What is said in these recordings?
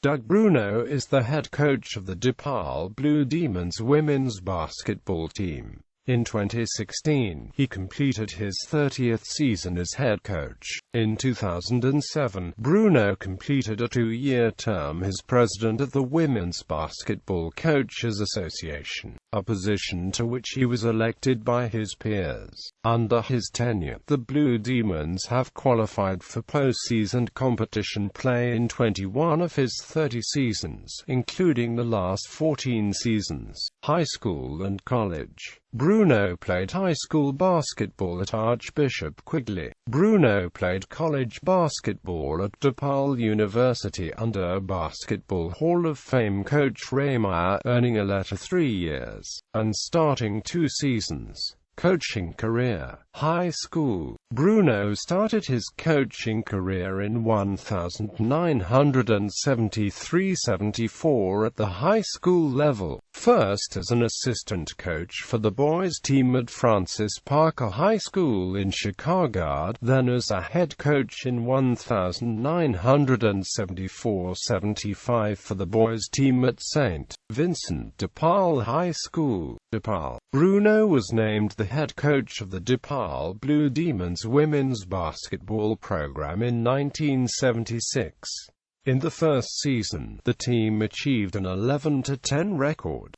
Bruno is the head coach of the DePaul Blue Demons women's basketball team. In 2016, he completed his 30th season as head coach. In 2007, Bruno completed a 2-year term as president of the Women's Basketball Coaches Association, a position to which he was elected by his peers. Under his tenure, the Blue Demons have qualified for postseason competition play in 21 of his 30 seasons, including the last 14 seasons, high school and college. Bruno played high school basketball at Archbishop Quigley. Bruno played college basketball at DePaul University under Basketball Hall of Fame coach Ray Meyer, earning a letter 3 years, and starting 2 seasons. Coaching career. High school. Bruno started his coaching career in 1973-74 at the high school level, first as an assistant coach for the boys team at Francis Parker High School in Chicago, then as a head coach in 1974-75 for the boys team at St. Vincent de Paul High School, DePaul. Bruno was named the head coach of the DePaul Blue Demons women's basketball program in 1976. In the first season, the team achieved an 11-10 record.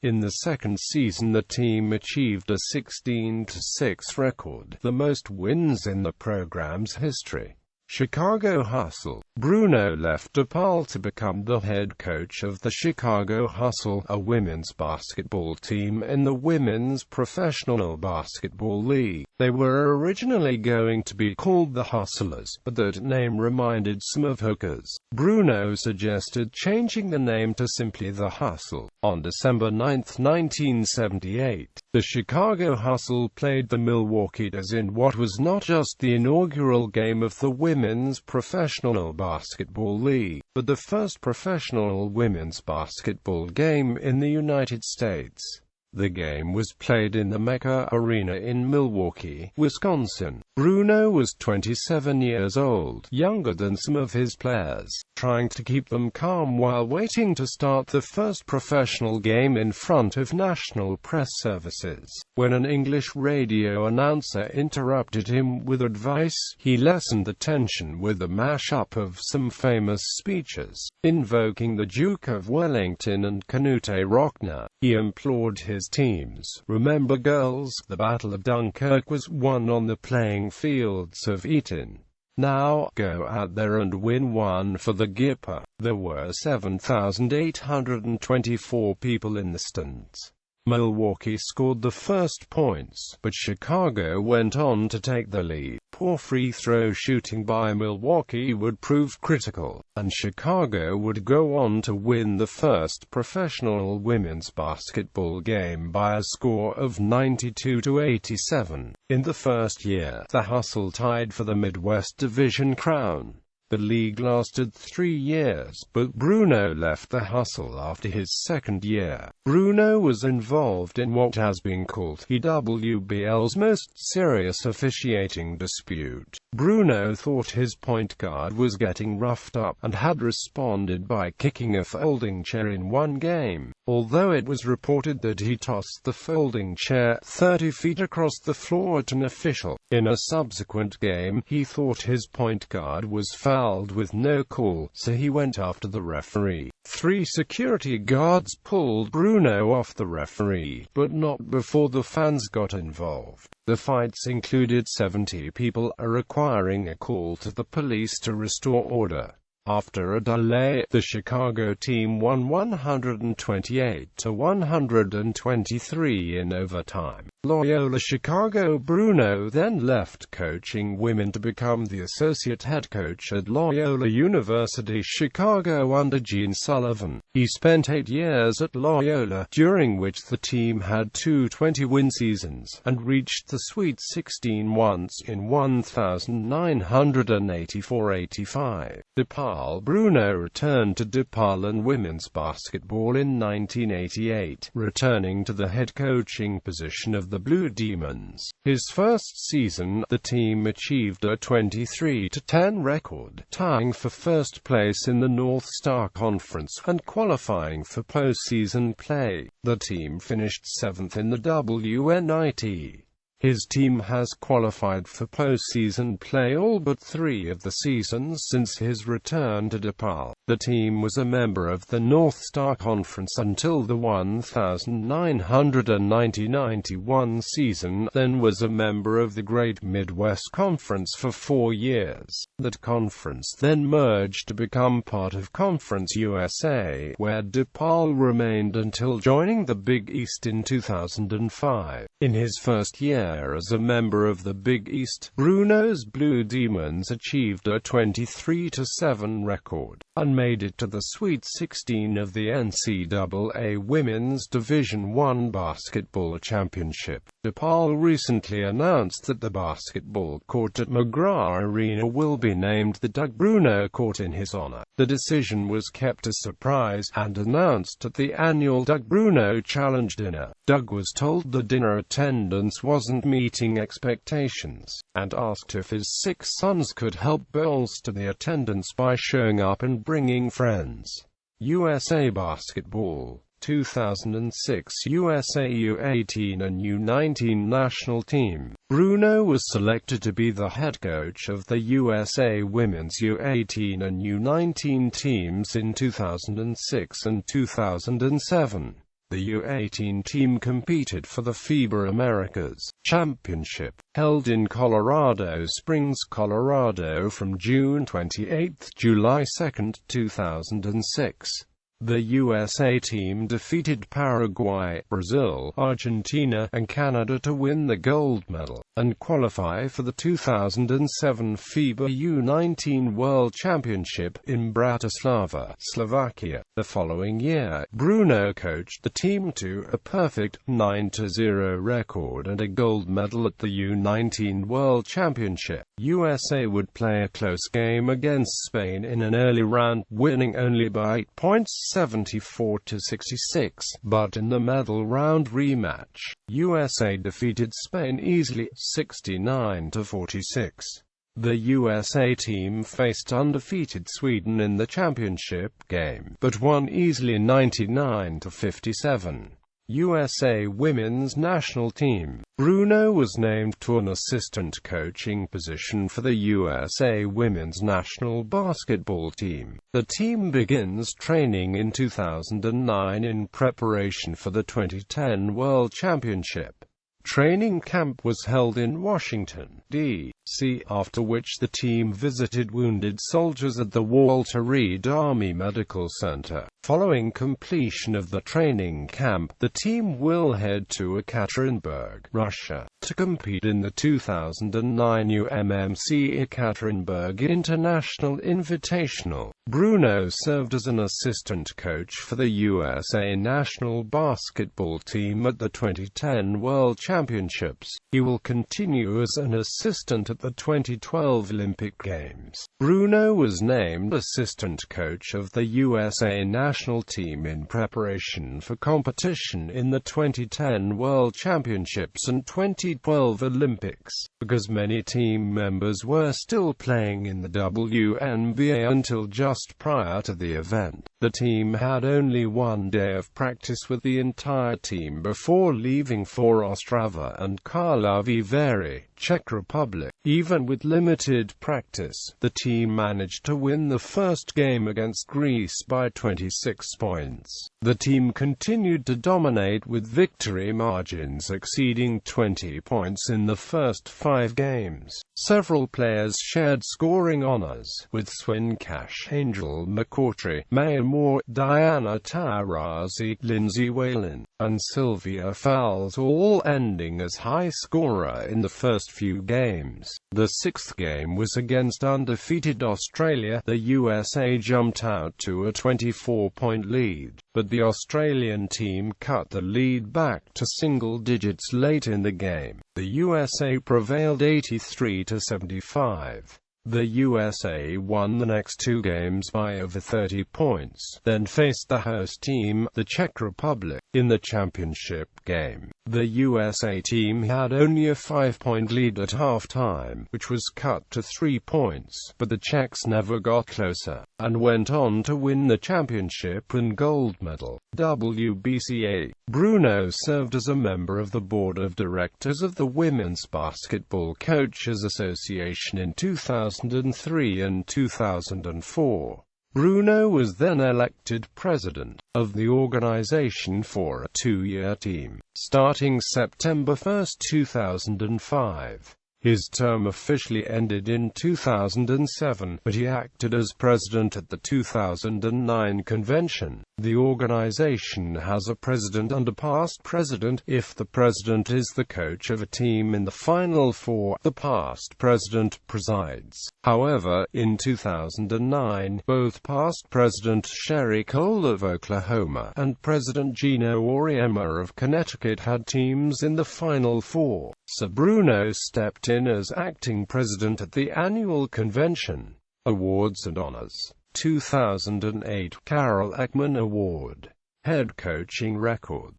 In the second season, the team achieved a 16-6 record, the most wins in the program's history. Chicago Hustle. Bruno left DePaul to become the head coach of the Chicago Hustle, a women's basketball team in the Women's Professional Basketball League. They were originally going to be called the Hustlers, but that name reminded some of hookers. Bruno suggested changing the name to simply the Hustle. On December 9, 1978, the Chicago Hustle played the Milwaukee Bucks in what was not just the inaugural game of the Women's Professional Basketball League, but the first professional women's basketball game in the United States. The game was played in the Mecca Arena in Milwaukee, Wisconsin. Bruno was 27 years old, younger than some of his players, trying to keep them calm while waiting to start the first professional game in front of national press services. When an English radio announcer interrupted him with advice, he lessened the tension with a mashup of some famous speeches, invoking the Duke of Wellington and Canute Rockner. He implored his teams, "Remember girls, the Battle of Dunkirk was won on the playing fields of Eton. Now, go out there and win one for the Gipper." There were 7,824 people in the stands. Milwaukee scored the first points, but Chicago went on to take the lead. Poor free throw shooting by Milwaukee would prove critical, and Chicago would go on to win the first professional women's basketball game by a score of 92-87. In the first year, the Hustle tied for the Midwest Division crown. The league lasted 3 years, but Bruno left the Hustle after his second year. Bruno was involved in what has been called PWBL's most serious officiating dispute. Bruno thought his point guard was getting roughed up, and had responded by kicking a folding chair in one game, although it was reported that he tossed the folding chair 30 feet across the floor at an official. In a subsequent game, he thought his point guard was fouled with no call, so he went after the referee. 3 security guards pulled Bruno off the referee, but not before the fans got involved. The fights included 70 people, requiring a call to the police to restore order. After a delay, the Chicago team won 128-123 in overtime. Loyola Chicago. Bruno then left coaching women to become the associate head coach at Loyola University Chicago under Gene Sullivan. He spent 8 years at Loyola, during which the team had 2 20-win seasons, and reached the Sweet 16 once in 1984-85. DePaul. Bruno returned to DePaul and women's basketball in 1988, returning to the head coaching position of the Blue Demons. His first season, the team achieved a 23-10 record, tying for first place in the North Star Conference and qualifying for postseason play. The team finished 7th in the WNIT. His team has qualified for postseason play all but 3 of the seasons since his return to DePaul. The team was a member of the North Star Conference until the 1990-91 season, then was a member of the Great Midwest Conference for 4 years. That conference then merged to become part of Conference USA, where DePaul remained until joining the Big East in 2005. In his first year as a member of the Big East, Bruno's Blue Demons achieved a 23-7 record, and made it to the Sweet 16 of the NCAA Women's Division I Basketball Championship. DePaul recently announced that the basketball court at McGraw Arena will be named the Doug Bruno Court in his honor. The decision was kept a surprise, and announced at the annual Doug Bruno Challenge dinner. Doug was told the dinner attendance wasn't meeting expectations, and asked if his 6 sons could help bolster the attendance by showing up and bringing friends. USA Basketball 2006 USA U18 and U19 national team. Bruno was selected to be the head coach of the USA Women's U18 and U19 teams in 2006 and 2007. The U18 team competed for the FIBA Americas Championship, held in Colorado Springs, Colorado from June 28 to July 2, 2006. The USA team defeated Paraguay, Brazil, Argentina, and Canada to win the gold medal, and qualify for the 2007 FIBA U19 World Championship in Bratislava, Slovakia. The following year, Bruno coached the team to a perfect 9-0 record and a gold medal at the U19 World Championship. USA would play a close game against Spain in an early round, winning only by 8 points, 74-66, but in the medal round rematch, USA defeated Spain easily, 69-46. The USA team faced undefeated Sweden in the championship game, but won easily 99-57. USA Women's National Team. Bruno was named to an assistant coaching position for the USA Women's National Basketball Team. The team begins training in 2009 in preparation for the 2010 World Championship. Training camp was held in Washington, D.C., after which the team visited wounded soldiers at the Walter Reed Army Medical Center. Following completion of the training camp, the team will head to Ekaterinburg, Russia, to compete in the 2009 UMMC Ekaterinburg International Invitational. Bruno served as an assistant coach for the USA national basketball team at the 2010 World Championships. He will continue as an assistant at the 2012 Olympic Games. Bruno was named assistant coach of the USA national team in preparation for competition in the 2010 World Championships and 2012 Olympics. Because many team members were still playing in the WNBA until just prior to the event, the team had only 1 day of practice with the entire team before leaving for Ostrava and Karlovy Vary, Czech Republic. Even with limited practice, the team managed to win the first game against Greece by 26 points. The team continued to dominate with victory margins exceeding 20 points in the first 5 games. Several players shared scoring honors, with Swincash, Angel McCourtry, Maya Moore, Diana Taurasi, Lindsay Whalen, and Sylvia Fowles all ending as high scorer in the first few games. The 6th game was against undefeated Australia. The USA jumped out to a 24-point lead, but the Australian team cut the lead back to single digits late in the game. The USA prevailed 83-75. The USA won the next two games by over 30 points, then faced the host team, the Czech Republic, in the championship game. The USA team had only a 5-point lead at halftime, which was cut to 3 points, but the Czechs never got closer, and went on to win the championship and gold medal. WBCA. Bruno served as a member of the board of directors of the Women's Basketball Coaches Association in 2003 and 2004. Bruno was then elected president of the organization for a 2-year term, starting September 1, 2005. His term officially ended in 2007, but he acted as president at the 2009 convention. The organization has a president and a past president. If the president is the coach of a team in the Final Four, the past president presides. However, in 2009, both past President Sherry Cole of Oklahoma and President Gino Auriemma of Connecticut had teams in the Final Four, so Bruno stepped in as acting president at the annual convention. Awards and honors. 2008 Carol Ekman Award. Head coaching record.